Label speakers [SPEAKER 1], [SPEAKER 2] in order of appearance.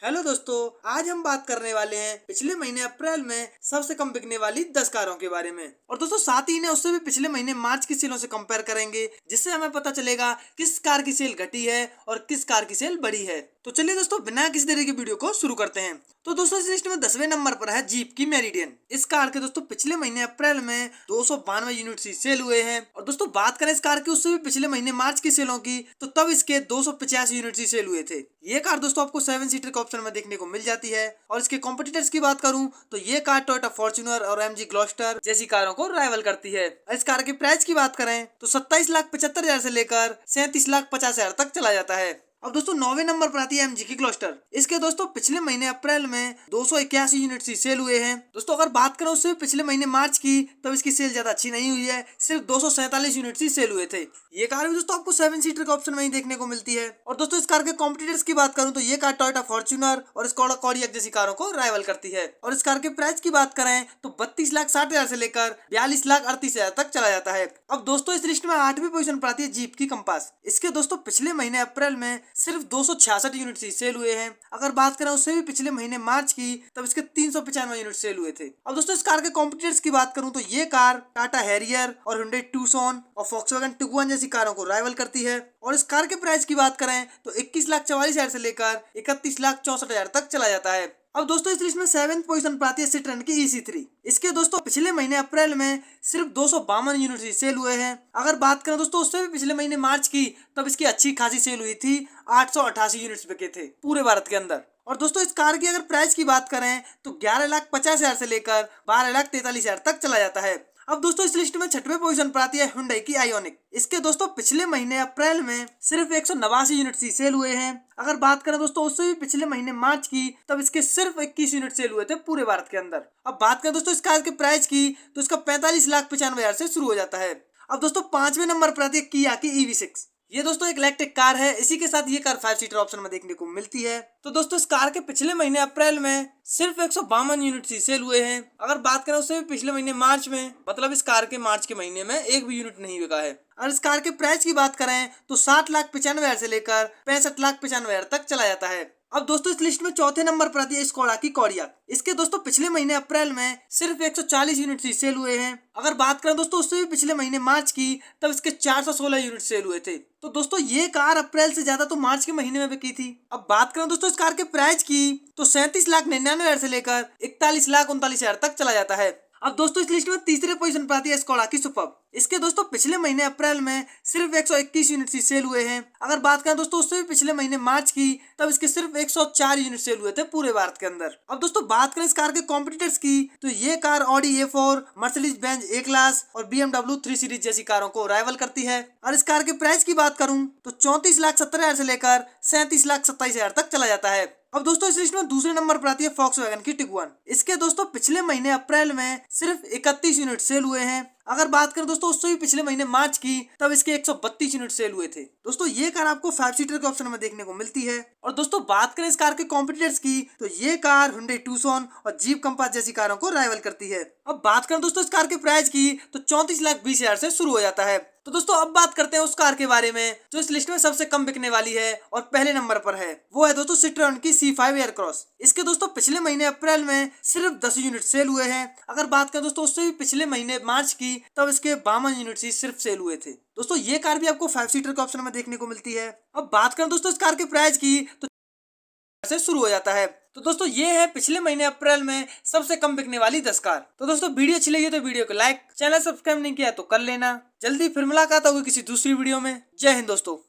[SPEAKER 1] Hello दोस्तों, आज हम बात करने वाले हैं पिछले महीने अप्रैल में सबसे कम बिकने वाली 10 कारों के बारे में। और दोस्तों साथ ही ने उससे भी पिछले महीने मार्च की सेलों से कंपेयर करेंगे, जिससे हमें पता चलेगा किस कार की सेल घटी है और किस कार की सेल बढ़ी है। तो चलिए दोस्तों, बिना किसी तरह की वीडियो को शुरू करते हैं। तो दोस्तों इस लिस्ट में 10वें नंबर पर है जीप की मेरिडियन। इस कार के दोस्तों पिछले महीने अप्रैल में 292 यूनिट ही सेल हुए हैं। और दोस्तों बात करें इस कार की उससे भी पिछले महीने मार्च की सेलों की, तो तब इसके 285 यूनिट ही सेल हुए थे। ये कार दोस्तों आपको 7 सीटर के ऑप्शन में देखने को मिल जाती है। और इसके कॉम्पिटिटर्स की बात करूं तो ये कार टोयोटा फॉर्च्यूनर और एमजी ग्लॉस्टर जैसी कारों को राइवल करती है। इस कार के प्राइस की बात करें तो 27,75,000 से लेकर 37,50,000 तक चला जाता है। अब दोस्तों 9वें नंबर पर आती है एमजी की ग्लॉस्टर। इसके दोस्तों पिछले महीने अप्रैल में 281 यूनिट ही सेल हुए हैं। दोस्तों अगर बात करें उससे पिछले महीने मार्च की, तब इसकी सेल ज्यादा अच्छी नहीं हुई है, सिर्फ 247 यूनिट ही सेल हुए थे। ये कार भी दोस्तों आपको 7 सीटर के ऑप्शन में ही देखने को मिलती है। और दोस्तों इस कार के कॉम्पिटिटर्स की बात करूं तो ये कार टोयोटा फॉर्च्यूनर और स्कोडा कॉडियक जैसी कारों को राइवल करती है। और इस कार के प्राइस की बात करें तो 32,60,000 से लेकर 42,38,000 तक चला जाता है। अब दोस्तों इस लिस्ट में 8वीं पोजीशन पर आती है जीप की कंपास। इसके दोस्तों पिछले महीने अप्रैल में सिर्फ 266 यूनिट ही सेल हुए हैं। अगर बात करें उससे भी पिछले महीने मार्च की, तब इसके 395 यूनिट सेल हुए थे। अब दोस्तों इस कार के कॉम्पिटिटर्स की बात करूं तो ये कार टाटा हैरियर और हुंडई टूसॉन और फॉक्सवैगन टिगुआन जैसी कारों को राइवल करती है। और इस कार के प्राइस की बात करें तो 21,44,000 से लेकर 31,64,000 तक चला जाता है। अब दोस्तों इस लिस्ट में 7th पोजीशन पर आती है सिट्रोन की EC3। इसके दोस्तों पिछले महीने अप्रैल में सिर्फ 252 यूनिट ही सेल हुए हैं। अगर बात करें दोस्तों उससे भी पिछले महीने मार्च की, तब इसकी अच्छी खासी सेल हुई थी, 888 यूनिट्स बिके थे पूरे भारत के अंदर। और दोस्तों इस कार की अगर प्राइस की बात करें तो 11,50,000 से लेकर 12,43,000 तक चला जाता है। अब दोस्तों इस लिस्ट में 6वें पोजीशन पर आती है हुंडई की आयोनिक। इसके दोस्तों पिछले महीने अप्रैल में सिर्फ 189 यूनिट ही सेल हुए हैं। अगर बात करें दोस्तों उससे भी पिछले महीने मार्च की, तब इसके सिर्फ 21 यूनिट सेल हुए थे पूरे भारत के अंदर। अब बात करें दोस्तों इस कार के प्राइस की तो इसका 45,95,000 से शुरू हो जाता है। अब दोस्तों 5वें नंबर पर आती है किया की EV6। ये दोस्तों एक इलेक्ट्रिक कार है। इसी के साथ ये कार 5 सीटर ऑप्शन में देखने को मिलती है। तो दोस्तों इस कार के पिछले महीने अप्रैल में सिर्फ 152 यूनिट ही सेल हुए हैं। अगर बात करें उससे भी पिछले महीने मार्च में, मतलब इस कार के मार्च के महीने में एक भी यूनिट नहीं बिका है। और इस कार के प्राइस की बात करें तो 60,95,000 से लेकर 65,95,000 तक चला जाता है। अब दोस्तों इस लिस्ट में 4थे नंबर पर आती है स्कोडा की कॉडियक। इसके दोस्तों पिछले महीने अप्रैल में सिर्फ 140 यूनिट ही सेल हुए हैं। अगर बात करें दोस्तों उससे भी पिछले महीने मार्च की, तब इसके 416 यूनिट सेल हुए थे। तो दोस्तों ये कार अप्रैल से ज्यादा तो मार्च के महीने में बिकी थी। अब बात करें दोस्तों इस कार के प्राइस की तो 37,99,000 से लेकर 41,39,000 तक चला जाता है। अब दोस्तों इस लिस्ट में तीसरे पोजीशन पर आती है स्कोडा की सुपर्ब। इसके दोस्तों पिछले महीने अप्रैल में सिर्फ 121 यूनिट ही सेल हुए हैं। अगर बात करें दोस्तों उससे भी पिछले महीने मार्च की, तब इसके सिर्फ 104 यूनिट सेल हुए थे पूरे भारत के अंदर। अब दोस्तों बात करें इस कार के कॉम्पिटिटर्स की तो ये car Audi A4, Mercedes Benz A class और BMW 3 सीरीज जैसी कारों को राइवल करती है। और इस कार के प्राइस की बात करूं तो 34,70,000 से लेकर 37,27,000 तक चला जाता है। अब दोस्तों इस लिस्ट में दूसरे नंबर पर आती है फॉक्सवैगन की टिगुआन। इसके दोस्तों पिछले महीने अप्रैल में सिर्फ 31 यूनिट सेल हुए हैं। अगर बात करें दोस्तों उससे भी पिछले महीने मार्च की, तब इसके 132 यूनिट सेल हुए थे। दोस्तों ये कार आपको 5 सीटर के ऑप्शन में देखने को मिलती है। और दोस्तों बात करें इस कार के कॉम्पिटिटर्स की तो ये कार हुंडई टूसॉन और जीप कंपास जैसी कारों को राइवल करती है। अब बात करें दोस्तों इस कार के प्राइस की तो 34,20,000 से शुरू हो जाता है। तो दोस्तों अब बात करते हैं उस कार के बारे में जो इस लिस्ट में सबसे कम बिकने वाली है और पहले नंबर पर है। वो है दोस्तों सिट्रोन की C5 एयरक्रॉस। इसके दोस्तों पिछले महीने अप्रैल में सिर्फ 10 यूनिट सेल हुए हैं। अगर बात करें दोस्तों उससे भी पिछले महीने मार्च की, तब इसके 52 यूनिट ही सिर्फ सेल हुए थे। दोस्तों ये कार भी आपको 5 सीटर के ऑप्शन में देखने को मिलती है। अब बात करें दोस्तों इस कार के प्राइस की तो से शुरू हो जाता है। तो दोस्तों ये है पिछले महीने अप्रैल में सबसे कम बिकने वाली 10 कार। तो दोस्तों वीडियो अच्छी लगी तो वीडियो को लाइक, चैनल सब्सक्राइब नहीं किया तो कर लेना। जल्दी फिर मुलाकात होगी किसी दूसरी वीडियो में। जय हिंद दोस्तों।